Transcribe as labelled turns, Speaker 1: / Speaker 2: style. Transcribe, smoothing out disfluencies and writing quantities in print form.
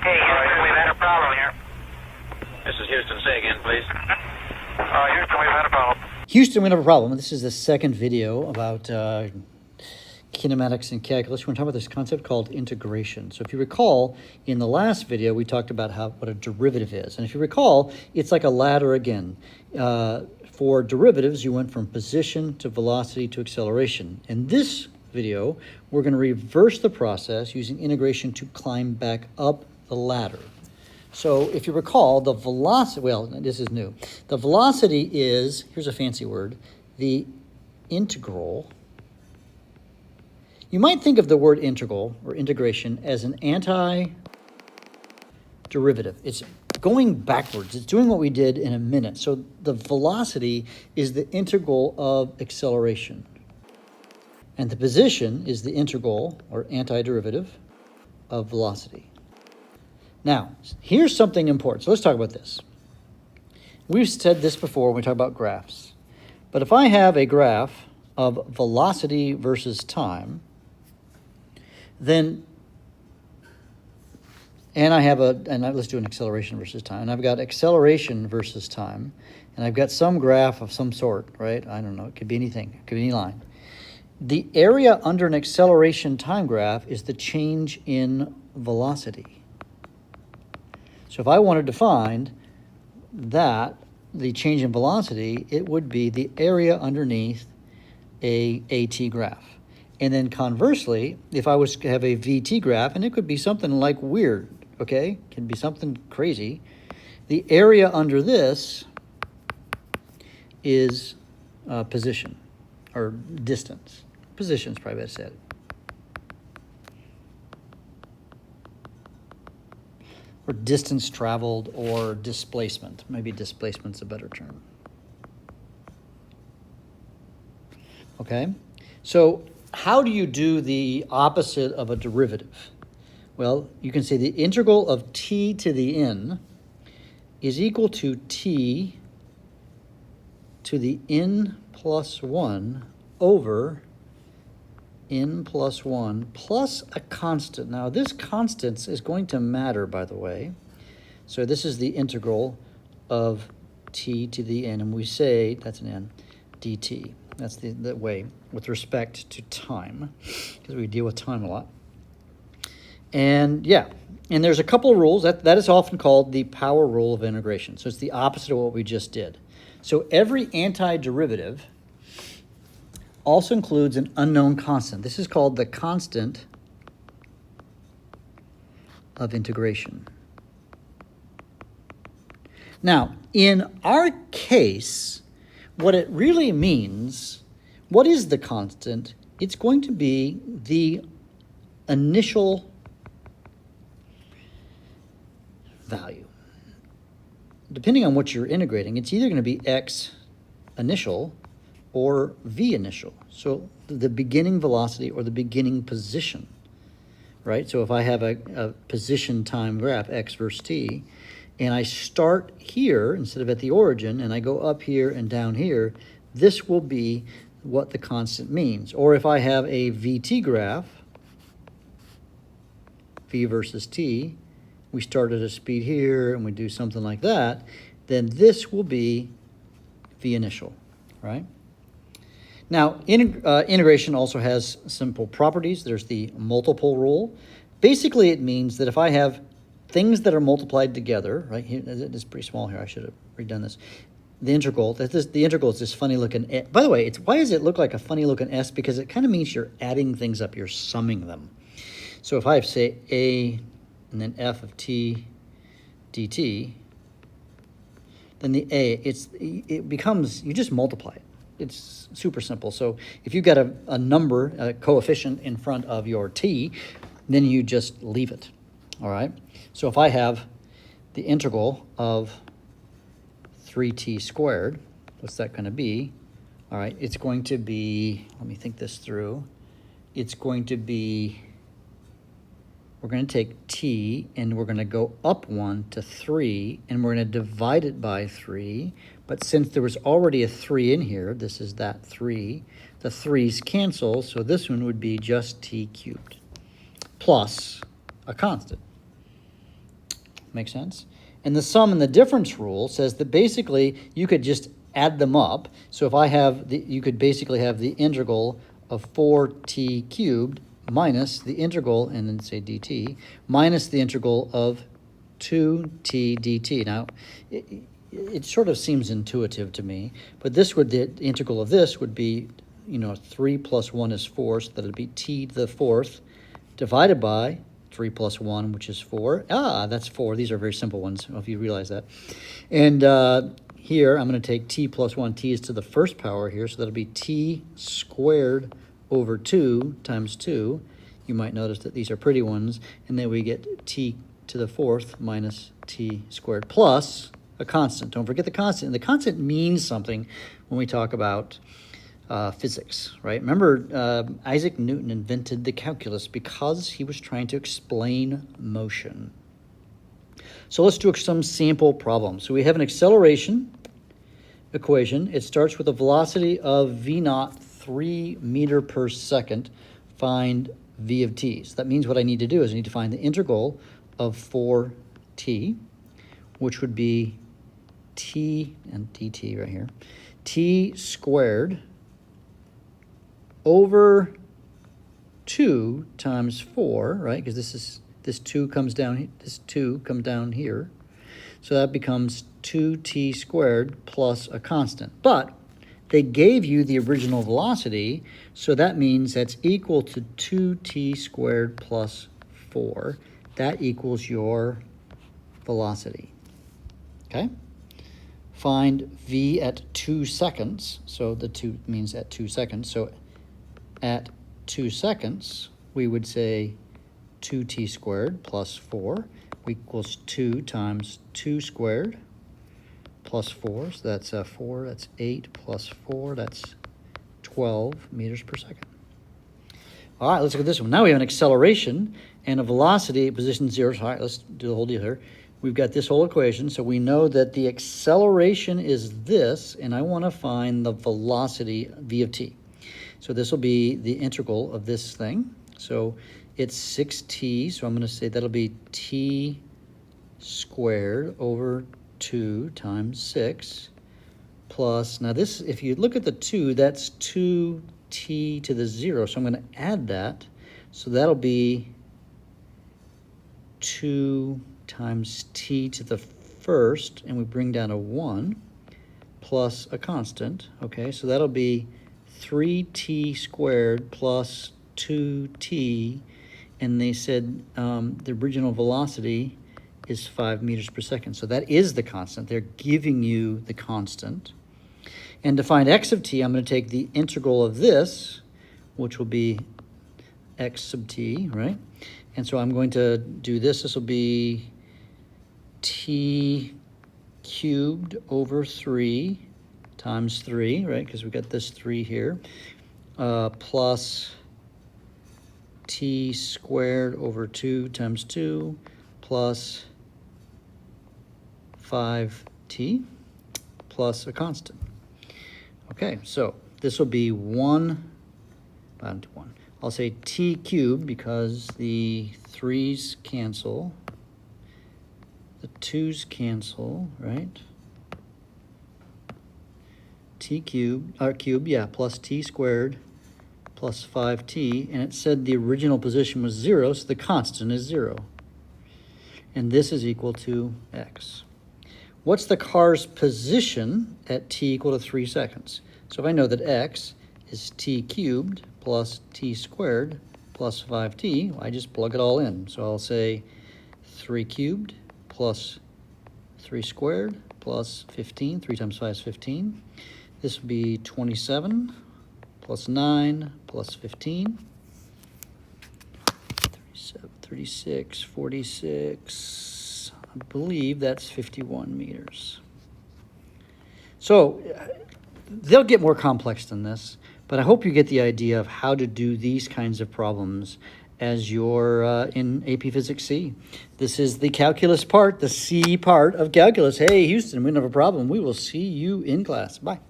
Speaker 1: Hey, Houston, we've had a problem here.
Speaker 2: This is Houston. Say again, please.
Speaker 1: Houston, we've had a problem.
Speaker 3: Houston, we have a problem. This is the second video about kinematics and calculus. We're going to talk about this concept called integration. So if you recall, in the last video, we talked about what a derivative is. And if you recall, it's like a ladder again. For derivatives, you went from position to velocity to acceleration. In this video, we're going to reverse the process using integration to climb back up the ladder. So if you recall, the velocity, well, this is new. The velocity is, here's a fancy word, the integral. You might think of the word integral or integration as an anti-derivative. It's going backwards. It's doing what we did in a minute. So the velocity is the integral of acceleration. And the position is the integral or antiderivative of velocity. Now, here's something important. So let's talk about this. We've said this before when we talk about graphs. But if I have a graph of velocity versus time, then, let's do an acceleration versus time. And I've got acceleration versus time. And I've got some graph of some sort, right? I don't know. It could be anything. It could be any line. The area under an acceleration time graph is the change in velocity. So if I wanted to find that, the change in velocity, it would be the area underneath a AT graph. And then conversely, if I was to have a VT graph, and it could be something like weird, okay? It can be something crazy. The area under this is position, or distance. Position's probably best said. Or distance traveled, or displacement. Maybe displacement's a better term. Okay? So how do you do the opposite of a derivative? Well, you can say the integral of t to the n is equal to t to the n plus 1 over n plus 1 plus a constant. Now, this constant is going to matter, by the way. So this is the integral of t to the n, and we say, that's an n, dt. That's the way with respect to time, because we deal with time a lot. And yeah, and there's a couple of rules. That is often called the power rule of integration. So it's the opposite of what we just did. So every antiderivative also includes an unknown constant. This is called the constant of integration. Now, in our case, what it really means, what is the constant? It's going to be the initial value. Depending on what you're integrating, it's either going to be x initial or v initial. So the beginning velocity or the beginning position, right? So if I have a position time graph, x versus t, and I start here instead of at the origin, and I go up here and down here, this will be what the constant means. Or if I have a VT graph, v versus t, we start at a speed here and we do something like that, then this will be v initial, right? Now, integration also has simple properties. There's the multiple rule. Basically, it means that if I have things that are multiplied together, right? Here, it's pretty small here. I should have redone this. The integral is this funny-looking S. By the way, why does it look like a funny-looking S? Because it kind of means you're adding things up. You're summing them. So if I have, say, a and then f of t dt, then the a, it becomes, you just multiply it. It's super simple. So if you've got a number, a coefficient in front of your t, then you just leave it, all right? So if I have the integral of 3t squared, what's that going to be? All right, it's going to be, let me think this through. It's going to be, we're going to take t and we're going to go up 1 to 3, and we're going to divide it by 3. But since there was already a 3 in here, this is that 3, the 3's cancel, so this one would be just t cubed plus a constant. Make sense? And the sum and the difference rule says that basically you could just add them up. So if I have, you could basically have the integral of 4t cubed minus the integral, and then say dt, minus the integral of 2t dt. Now, it sort of seems intuitive to me, but this would, the integral of this would be, 3 plus 1 is 4, so that would be t to the fourth divided by 3 plus 1, which is 4. That's 4. These are very simple ones, I don't know if you realize that. And here, I'm going to take t plus 1. T is to the first power here, so that'll be t squared over 2 times 2. You might notice that these are pretty ones. And then we get t to the fourth minus t squared plus a constant. Don't forget the constant. And the constant means something when we talk about physics, right? Remember, Isaac Newton invented the calculus because he was trying to explain motion. So let's do some sample problems. So we have an acceleration equation. It starts with a velocity of v naught 3 meter per second. Find v of t. So that means what I need to do is I need to find the integral of 4t, which would be t, and dt right here, t squared over 2 times 4, right? Because this 2 comes down, this 2 comes down here. So that becomes 2t squared plus a constant. But they gave you the original velocity, so that means that's equal to 2t squared plus 4. That equals your velocity, okay? Find v at 2 seconds. So the 2 means at 2 seconds. So at 2 seconds, we would say 2t squared plus 4 equals 2 times 2 squared plus 4. So that's 4, that's 8 plus 4, that's 12 meters per second. All right, let's look at this one. Now we have an acceleration and a velocity at position 0. All right, let's do the whole deal here. We've got this whole equation, so we know that the acceleration is this, and I want to find the velocity, v of t. So this will be the integral of this thing. So it's 6t, so I'm going to say that'll be t squared over 2 times 6 plus, now this, if you look at the 2, that's 2t to the 0, so I'm going to add that. So that'll be 2 times t to the first, and we bring down a 1, plus a constant. Okay, so that'll be 3t squared plus 2t, and they said the original velocity is 5 meters per second. So that is the constant. They're giving you the constant. And to find x of t, I'm going to take the integral of this, which will be x sub t, right? And so I'm going to do this. This will be t cubed over 3 times 3, right? Because we've got this 3 here, plus t squared over 2 times 2 plus 5t plus a constant. Okay, so this will be 1. I'll say t cubed because the 3's cancel, the 2's cancel, right? T cubed, yeah, plus t squared plus 5t, and it said the original position was 0, so the constant is 0. And this is equal to x. What's the car's position at t equal to 3 seconds? So if I know that x is t cubed plus t squared plus 5t, well, I just plug it all in. So I'll say 3 cubed plus 3 squared plus 15. 3 times 5 is 15. This would be 27 plus 9 plus 15. 37, 36, 46. I believe that's 51 meters. So they'll get more complex than this, but I hope you get the idea of how to do these kinds of problems as you're in AP Physics C. This is the calculus part, the C part of calculus. Hey, Houston, we don't have a problem. We will see you in class. Bye.